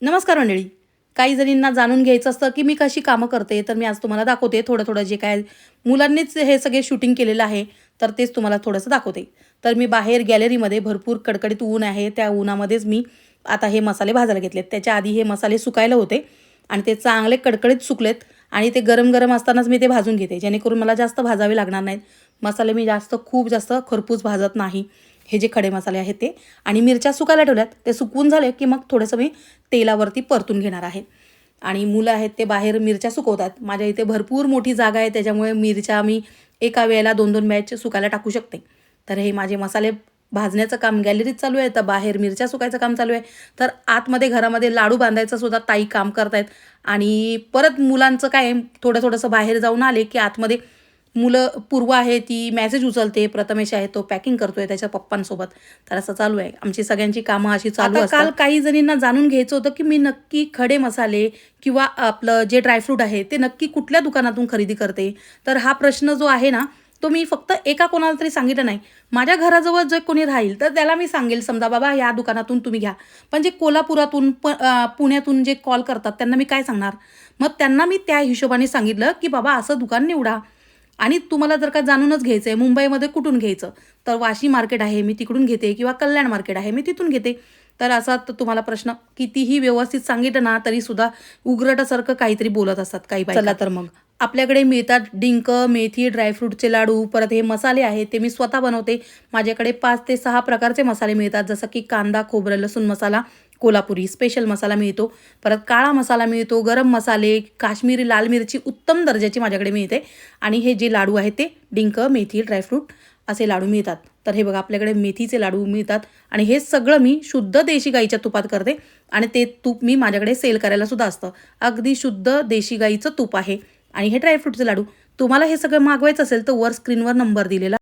नमस्कार मंडळी. काही जणींना जाणून घ्यायचं असतं, की मी कशी कामं करते, तर मी आज तुम्हाला दाखवते. थोडं-थोडं जे काय मुलांनीच हे सगळे शूटिंग केलेलं आहे, तर तेच तुम्हाला थोडंसं दाखवते. तर मी बाहेर गॅलरीमध्ये भरपूर कडकडीत ऊन आहे. त्या उन्हामध्येच मी आता हे मसाले भाजायला घेतलेत. त्याच्या आधी हे मसाले सुकायला होते आणि ते चांगले कडकडीत सुकलेत आणि ते गरम-गरम असतानाच मी ते भाजून घेते, जेणेकरून मला जास्त भाजावे लागणार नाहीत. मसाले मी खूप जास्त खरपूस भाजत नाही. हे जे खडे मसाले आहेत ते आणि मिरच्या सुकायला ठेवल्यात. ते सुकवून झाले, की मग थोडंसं मी तेलावरती परतून घेणार आहे. आणि मुलं आहेत ते बाहेर मिरच्या सुकवतात. माझ्या इथे भरपूर मोठी जागा आहे, त्याच्यामुळे मिरच्या मी एका वेळेला 2-2 बॅच सुकायला टाकू शकते. तर हे माझे मसाले भाजण्याचं काम गॅलरीत चालू आहे, तर बाहेर मिरच्या सुकायचं काम चालू आहे. तर आतमध्ये घरामध्ये लाडू बांधायचं सुद्धा ताई काम करतायत आणि परत मुलांचं काय आहे, थोडंसं बाहेर जाऊन आले, की आतमध्ये मुलं पूर्व आहे ती मेसेज उचलते, प्रथमेश आहे तो पॅकिंग करतोय त्याच्या पप्पांसोबत. तर असं चालू आहे. आमची सगळ्यांची कामं अशी चालू असतात. काल काही जणींना जाणून घ्यायचं होतं, की मी नक्की खडे मसाले किंवा आपलं जे ड्रायफ्रूट आहे ते नक्की कुठल्या दुकानातून खरेदी करते. तर हा प्रश्न जो आहे ना, तो मी फक्त एका कोणाला तरी सांगितलं नाही. माझ्या घराजवळ जे कोणी राहील तर त्याला मी सांगेल समजा बाबा या दुकानातून तुम्ही घ्या. पण जे कोल्हापुरातून पुण्यातून जे कॉल करतात त्यांना मी काय सांगणार? मग त्यांना मी त्या हिशोबाने सांगितलं, की बाबा असं दुकान निवडा. आणि तुम्हाला जर का जाणूनच घ्यायचं आहे, मुंबईमध्ये कुठून घ्यायचं, तर वाशी मार्केट आहे मी तिकडून घेते किंवा कल्याण मार्केट आहे मी तिथून घेते. तर असा तर तुम्हाला प्रश्न कितीही व्यवस्थित सांगितलं ना, तरीसुद्धा उघरटासारखं काहीतरी बोलत असतात काही बायका. चला तर मग आपल्याकडे मिळतात डिंक, मेथी, ड्रायफ्रूटचे लाडू, परत हे मसाले आहेत ते मी स्वतः बनवते. माझ्याकडे 5 ते 6 प्रकारचे मसाले मिळतात, जसं की कांदा, खोबरं, लसूण मसाला, कोल्हापुरी स्पेशल मसाला मिळतो, परत काळा मसाला मिळतो, गरम मसाले, काश्मीरी लाल मिरची उत्तम दर्जाची माझ्याकडे मिळते आणि हे जे लाडू आहेत ते डिंक, मेथी, ड्रायफ्रूट असे लाडू मिळतात. तर हे बघा आपल्याकडे मेथीचे लाडू मिळतात आणि हे सगळं मी शुद्ध देशी गाईच्या तुपात करते आणि ते तूप मी माझ्याकडे सेल करायला सुद्धा असतं. अगदी शुद्ध देशी गाईचं तूप आहे आणि हे ड्रायफ्रूटचे लाडू. तुम्हाला हे सगळं मागवायचं असेल तर वर स्क्रीनवर नंबर दिलेला